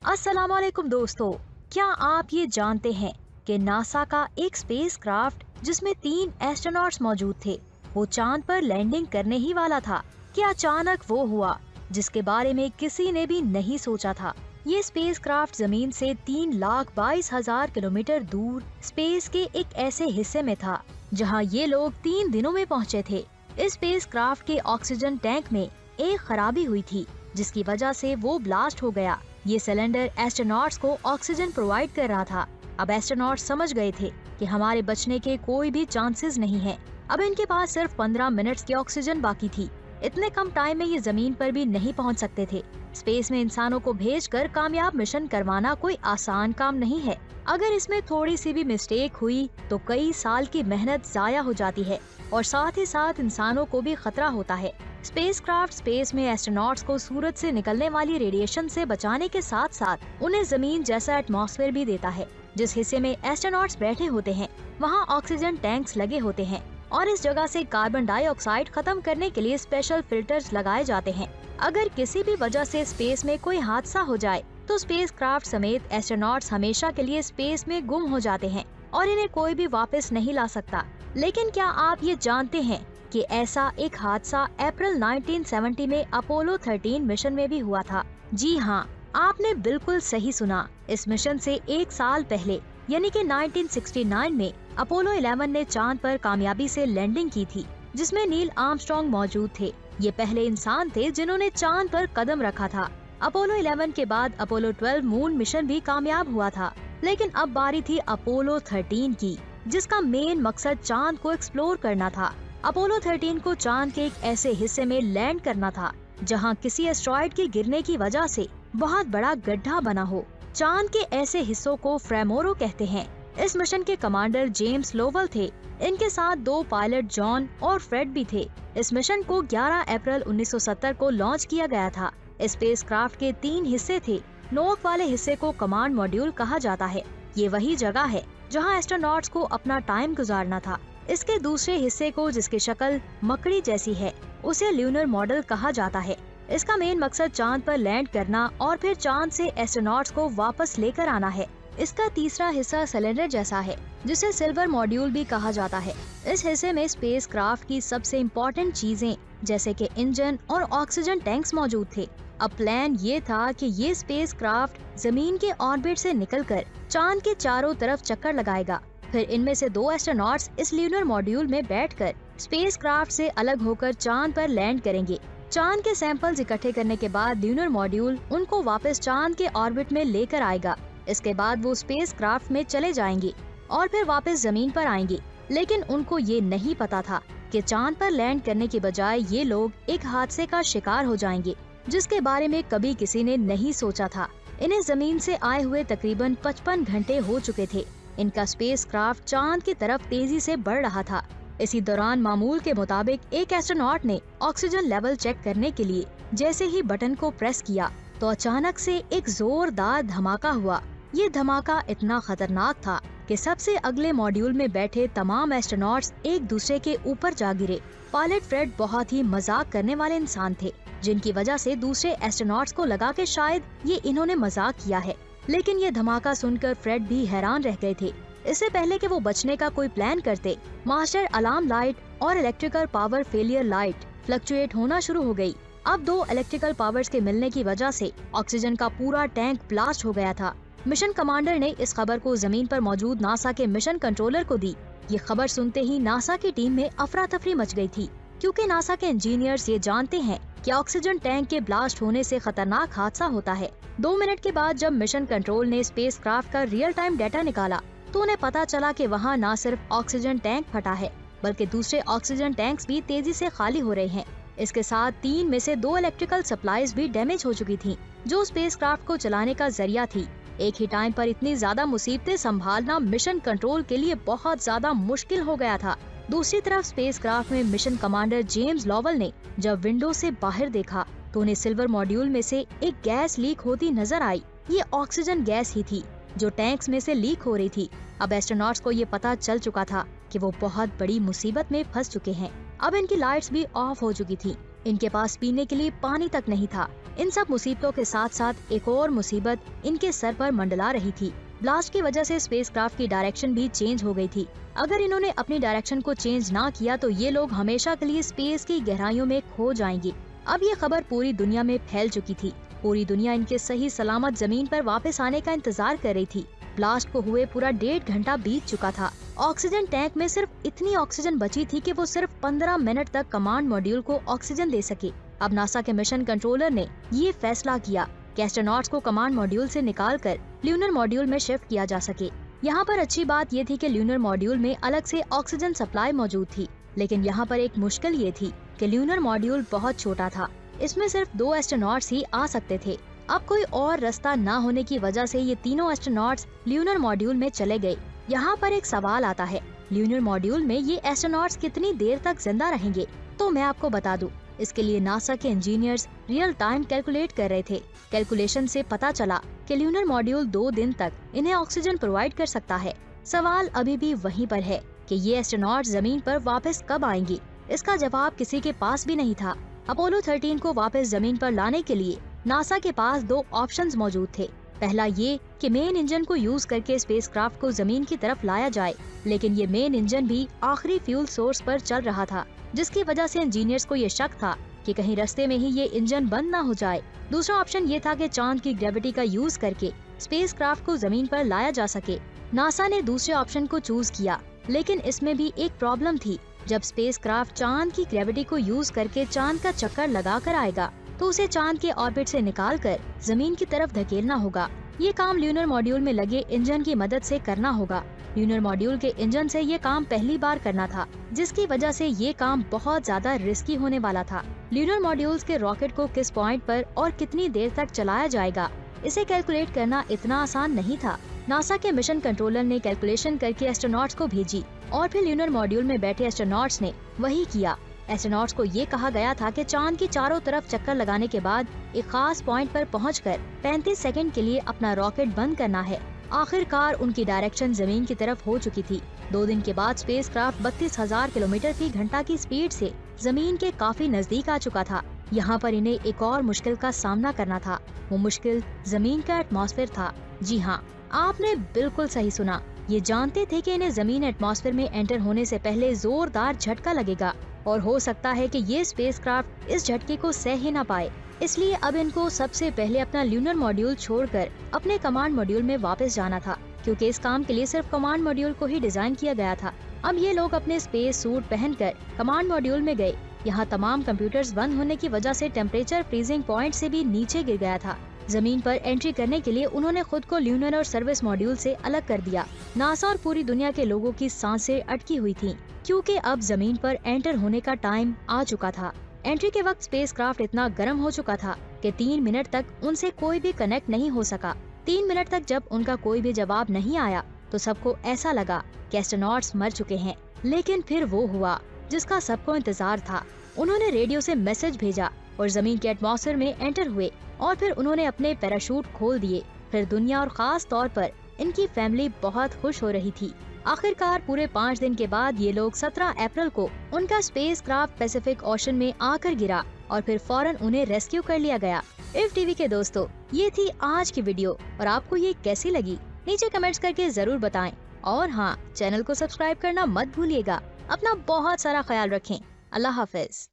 अस्सलामुअलैकुम दोस्तों, क्या आप ये जानते हैं कि नासा का एक स्पेसक्राफ्ट जिसमें 3 एस्ट्रोनॉट्स मौजूद थे, वो चांद पर लैंडिंग करने ही वाला था कि अचानक वो हुआ जिसके बारे में किसी ने भी नहीं सोचा था। ये स्पेसक्राफ्ट जमीन से 3,22,000 किलोमीटर दूर स्पेस के एक ऐसे हिस्से में था जहां ये लोग 3 दिनों में पहुंचे थे। इस स्पेसक्राफ्ट के ऑक्सीजन टैंक में एक खराबी हुई थी जिसकी वजह से वो ब्लास्ट हो गया। ये सिलेंडर एस्ट्रोनॉट्स को ऑक्सीजन प्रोवाइड कर रहा था। अब एस्ट्रोनॉट्स समझ गए थे कि हमारे बचने के कोई भी चांसेस नहीं है। अब इनके पास सिर्फ 15 मिनट्स की ऑक्सीजन बाकी थी। इतने कम टाइम में ये जमीन पर भी नहीं पहुंच सकते थे। स्पेस में इंसानों को भेजकर कामयाब मिशन करवाना कोई आसान काम नहीं है। अगर इसमें थोड़ी सी भी मिस्टेक हुई तो कई साल की मेहनत जाया हो जाती है और साथ ही साथ इंसानों को भी खतरा होता है। स्पेसक्राफ्ट स्पेस में एस्ट्रोनॉट्स को सूरज से निकलने वाली रेडिएशन से बचाने के साथ साथ उन्हें जमीन जैसा एटमॉस्फेयर भी देता है। जिस हिस्से में एस्ट्रोनॉट्स बैठे होते हैं वहाँ ऑक्सीजन टैंक्स लगे होते हैं और इस जगह से कार्बन डाइऑक्साइड खत्म करने के लिए स्पेशल फिल्टर्स लगाए जाते हैं। अगर किसी भी वजह से स्पेस में कोई हादसा हो जाए तो स्पेसक्राफ्ट समेत एस्ट्रोनॉट्स हमेशा के लिए स्पेस में गुम हो जाते हैं और इन्हें कोई भी वापस नहीं ला सकता। लेकिन क्या आप ये जानते हैं कि ऐसा एक हादसा अप्रैल 1970 में अपोलो 13 मिशन में भी हुआ था। जी हाँ, आपने बिल्कुल सही सुना। इस मिशन से एक साल पहले यानी कि 1969 में अपोलो 11 ने चांद पर कामयाबी से लैंडिंग की थी जिसमें नील आर्मस्ट्रांग मौजूद थे। ये पहले इंसान थे जिन्होंने चांद पर कदम रखा था। अपोलो 11 के बाद अपोलो 12 मून मिशन भी कामयाब हुआ था, लेकिन अब बारी थी अपोलो 13 की जिसका मेन मकसद चांद को एक्सप्लोर करना था। अपोलो 13 को चांद के एक ऐसे हिस्से में लैंड करना था जहां किसी एस्ट्रॉइड के गिरने की वजह से बहुत बड़ा गड्ढा बना हो। चांद के ऐसे हिस्सों को फ्रेमोरो कहते हैं। इस मिशन के कमांडर जेम्स लोवल थे। इनके साथ 2 पायलट जॉन और फ्रेड भी थे। इस मिशन को 11 अप्रैल 1970 को लॉन्च किया गया था। स्पेसक्राफ्ट के 3 हिस्से थे। नोक वाले हिस्से को कमांड मॉड्यूल कहा जाता है। ये वही जगह है जहां एस्ट्रोनॉट्स को अपना टाइम गुजारना था। इसके दूसरे हिस्से को, जिसकी शक्ल मकड़ी जैसी है, उसे ल्यूनर मॉडल कहा जाता है। इसका मेन मकसद चांद पर लैंड करना और फिर चांद से एस्ट्रोनॉट्स को वापस लेकर आना है। इसका तीसरा हिस्सा सिलेंडर जैसा है जिसे सिल्वर मॉड्यूल भी कहा जाता है। इस हिस्से में स्पेसक्राफ्ट की सबसे इम्पोर्टेंट चीजें जैसे कि इंजन और ऑक्सीजन टैंक्स मौजूद थे। अब प्लान ये था कि ये स्पेसक्राफ्ट जमीन के ऑर्बिट से निकलकर चांद के चारों तरफ चक्कर लगाएगा। फिर इनमें से 2 एस्ट्रोनॉट्स इस ल्यूनर मॉड्यूल में बैठकर स्पेसक्राफ्ट से अलग होकर चांद पर लैंड करेंगे। चांद के सैंपल्स इकट्ठे करने के बाद ल्यूनर मॉड्यूल उनको वापस चांद के ऑर्बिट में लेकर आएगा। इसके बाद वो स्पेसक्राफ्ट में चले जाएंगे और फिर वापस जमीन पर आएंगे। लेकिन उनको ये नहीं पता था कि चांद पर लैंड करने के बजाय ये लोग एक हादसे का शिकार हो जाएंगे जिसके बारे में कभी किसी ने नहीं सोचा था। इन्हें जमीन से आए हुए तकरीबन 55 घंटे हो चुके थे। इनका स्पेसक्राफ्ट चांद की तरफ तेजी से बढ़ रहा था। इसी दौरान मामूल के मुताबिक एक एस्ट्रोनॉट ने ऑक्सीजन लेवल चेक करने के लिए जैसे ही बटन को प्रेस किया तो अचानक से एक जोरदार धमाका हुआ। ये धमाका इतना खतरनाक था कि सबसे अगले मॉड्यूल में बैठे तमाम एस्ट्रोनॉट्स एक दूसरे के ऊपर जा गिरे। पायलट फ्रेड बहुत ही मजाक करने वाले इंसान थे जिनकी वजह से दूसरे एस्ट्रोनॉट्स को लगा कि शायद ये इन्होंने मजाक किया है। लेकिन ये धमाका सुनकर फ्रेड भी हैरान रह गए थे। इससे पहले कि वो बचने का कोई प्लान करते, मास्टर अलार्म लाइट और electrical power failure light fluctuate होना शुरू हो गई। अब 2 इलेक्ट्रिकल पावर्स के मिलने की वजह से ऑक्सीजन का पूरा टैंक ब्लास्ट हो गया था। मिशन कमांडर ने इस खबर को जमीन पर मौजूद नासा के मिशन कंट्रोलर को दी। ये खबर सुनते ही नासा की टीम में अफरा तफरी मच गई थी क्योंकि नासा के इंजीनियर्स ये जानते हैं कि ऑक्सीजन टैंक के ब्लास्ट होने से खतरनाक हादसा होता है। 2 मिनट के बाद जब मिशन कंट्रोल ने स्पेसक्राफ्ट का रियल टाइम डाटा निकाला तो उन्हें पता चला कि वहाँ न सिर्फ ऑक्सीजन टैंक फटा है बल्कि दूसरे ऑक्सीजन टैंक्स भी तेजी से खाली हो रहे हैं। इसके साथ 3 में से 2 इलेक्ट्रिकल सप्लाईज भी डैमेज हो चुकी थी जो स्पेसक्राफ्ट को चलाने का जरिया थी। एक ही टाइम पर इतनी ज्यादा मुसीबतें संभालना मिशन कंट्रोल के लिए बहुत ज्यादा मुश्किल हो गया था। दूसरी तरफ स्पेसक्राफ्ट में मिशन कमांडर जेम्स लोवल ने जब विंडो से बाहर देखा तो उन्हें सिल्वर मॉड्यूल में से एक गैस लीक होती नजर आई। ये ऑक्सीजन गैस ही थी जो टैंक्स में से लीक हो रही थी। अब एस्ट्रोनॉट्स को ये पता चल चुका था कि वो बहुत बड़ी मुसीबत में फंस चुके हैं। अब इनकी लाइट्स भी ऑफ हो चुकी थी। इनके पास पीने के लिए पानी तक नहीं था। इन सब मुसीबतों के साथ साथ एक और मुसीबत इनके सर पर मंडला रही थी। ब्लास्ट की वजह से स्पेसक्राफ्ट की डायरेक्शन भी चेंज हो गई थी। अगर इन्होंने अपनी डायरेक्शन को चेंज ना किया तो ये लोग हमेशा के लिए स्पेस की गहराइयों में खो जाएंगे। अब ये खबर पूरी दुनिया में फैल चुकी थी। पूरी दुनिया इनके सही सलामत जमीन पर वापस आने का इंतजार कर रही थी। ब्लास्ट को हुए पूरा 1.5 घंटा बीत चुका था। ऑक्सीजन टैंक में सिर्फ इतनी ऑक्सीजन बची थी कि वो सिर्फ 15 मिनट तक कमांड मॉड्यूल को ऑक्सीजन दे सके। अब नासा के मिशन कंट्रोलर ने ये फैसला किया कि एस्ट्रोनॉट्स को कमांड मॉड्यूल से निकालकर ल्यूनर मॉड्यूल में शिफ्ट किया जा सके। यहाँ पर अच्छी बात ये थी कि ल्यूनर मॉड्यूल में अलग से ऑक्सीजन सप्लाई मौजूद थी, लेकिन यहाँ पर एक मुश्किल ये थी कि ल्यूनर मॉड्यूल बहुत छोटा था। इसमें सिर्फ 2 एस्ट्रोनॉट्स ही आ सकते थे। अब कोई और रास्ता न होने की वजह से ये तीनों एस्ट्रोनॉट्स ल्यूनर मॉड्यूल में चले गए। यहाँ पर एक सवाल आता है, ल्यूनर मॉड्यूल में ये एस्ट्रोनॉट्स कितनी देर तक जिंदा रहेंगे? तो मैं आपको बता दूं, इसके लिए नासा के इंजीनियर्स रियल टाइम कैलकुलेट कर रहे थे। कैलकुलेशन से पता चला कि ल्यूनर मॉड्यूल 2 दिन तक इन्हें ऑक्सीजन प्रोवाइड कर सकता है। सवाल अभी भी वहीं पर है कि ये एस्ट्रोनॉट्स जमीन पर वापस कब आएंगे? इसका जवाब किसी के पास भी नहीं था। अपोलो 13 को वापस जमीन पर लाने के लिए नासा के पास 2 ऑप्शंस मौजूद थे। पहला ये कि मेन इंजन को यूज करके स्पेसक्राफ्ट को जमीन की तरफ लाया जाए, लेकिन ये मेन इंजन भी आखिरी फ्यूल सोर्स पर चल रहा था, जिसकी वजह से इंजीनियर्स को ये शक था कि कहीं रास्ते में ही ये इंजन बंद न हो जाए। दूसरा ऑप्शन ये था कि चांद की ग्रेविटी का यूज करके स्पेसक्राफ्ट को जमीन पर लाया जा सके। नासा ने दूसरे ऑप्शन को चूज किया, लेकिन इसमें भी एक प्रॉब्लम थी। जब स्पेसक्राफ्ट चांद की ग्रेविटी को यूज करके चांद का चक्कर लगा कर आएगा तो उसे चांद के ऑर्बिट से निकालकर जमीन की तरफ धकेलना होगा। ये काम ल्यूनर मॉड्यूल में लगे इंजन की मदद से करना होगा। ल्यूनर मॉड्यूल के इंजन से ये काम पहली बार करना था, जिसकी वजह से ये काम बहुत ज्यादा रिस्की होने वाला था। ल्यूनर मॉड्यूल्स के रॉकेट को किस पॉइंट पर और कितनी देर तक चलाया जाएगा, इसे कैलकुलेट करना इतना आसान नहीं था। नासा के मिशन कंट्रोलर ने कैलकुलेशन करके एस्ट्रोनॉट्स को भेजी और फिर ल्यूनर मॉड्यूल में बैठे एस्ट्रोनॉट्स ने वही किया। एस्ट्रोनॉट्स को ये कहा गया था कि चांद की चारों तरफ चक्कर लगाने के बाद एक खास पॉइंट पर पहुंचकर 35 सेकंड के लिए अपना रॉकेट बंद करना है। आखिरकार उनकी डायरेक्शन जमीन की तरफ हो चुकी थी। 2 दिन के बाद स्पेसक्राफ्ट 32,000 किलोमीटर फी घंटा की स्पीड से जमीन के काफी नजदीक आ चुका था। यहाँ पर इन्हें एक और मुश्किल का सामना करना था। वो मुश्किल जमीन का एटमॉस्फेयर था। जी हाँ, आपने बिल्कुल सही सुना। ये जानते थे कि इन्हें जमीन एटमॉस्फेयर में एंटर होने से पहले जोरदार झटका लगेगा और हो सकता है कि ये स्पेसक्राफ्ट इस झटके को सह ही ना पाए। इसलिए अब इनको सबसे पहले अपना ल्यूनर मॉड्यूल छोड़कर अपने कमांड मॉड्यूल में वापस जाना था, क्योंकि इस काम के लिए सिर्फ कमांड मॉड्यूल को ही डिजाइन किया गया था। अब ये लोग अपने स्पेस सूट पहनकर कमांड मॉड्यूल में गए। यहाँ तमाम कंप्यूटर्स बंद होने की वजह से टेम्परेचर फ्रीजिंग पॉइंट से भी नीचे गिर गया था। जमीन पर एंट्री करने के लिए उन्होंने खुद को ल्यूनर और सर्विस मॉड्यूल से अलग कर दिया। नासा और पूरी दुनिया के लोगों की सांसें अटकी हुई थीं, क्योंकि अब जमीन पर एंटर होने का टाइम आ चुका था। एंट्री के वक्त स्पेसक्राफ्ट इतना गर्म हो चुका था कि 3 मिनट तक उनसे कोई भी कनेक्ट नहीं हो सका। 3 मिनट तक जब उनका कोई भी जवाब नहीं आया तो सबको ऐसा लगा कि एस्ट्रोनॉट्स मर चुके हैं। लेकिन फिर वो हुआ जिसका सबको इंतजार था। उन्होंने रेडियो से मैसेज भेजा और जमीन के एटमॉस्फेयर में एंटर हुए और फिर उन्होंने अपने पैराशूट खोल दिए। फिर दुनिया और खास तौर पर इनकी फैमिली बहुत खुश हो रही थी। आखिरकार पूरे 5 दिन के बाद ये लोग 17 अप्रैल को उनका स्पेसक्राफ्ट पैसिफिक ओशन में आकर गिरा और फिर फौरन उन्हें रेस्क्यू कर लिया गया। इफ टीवी के दोस्तों, ये थी आज की वीडियो और आपको ये कैसी लगी नीचे कमेंट्स करके जरूर बताएं। और हाँ, चैनल को सब्सक्राइब करना मत भूलिएगा। अपना बहुत सारा ख्याल रखें। अल्लाह हाफिज।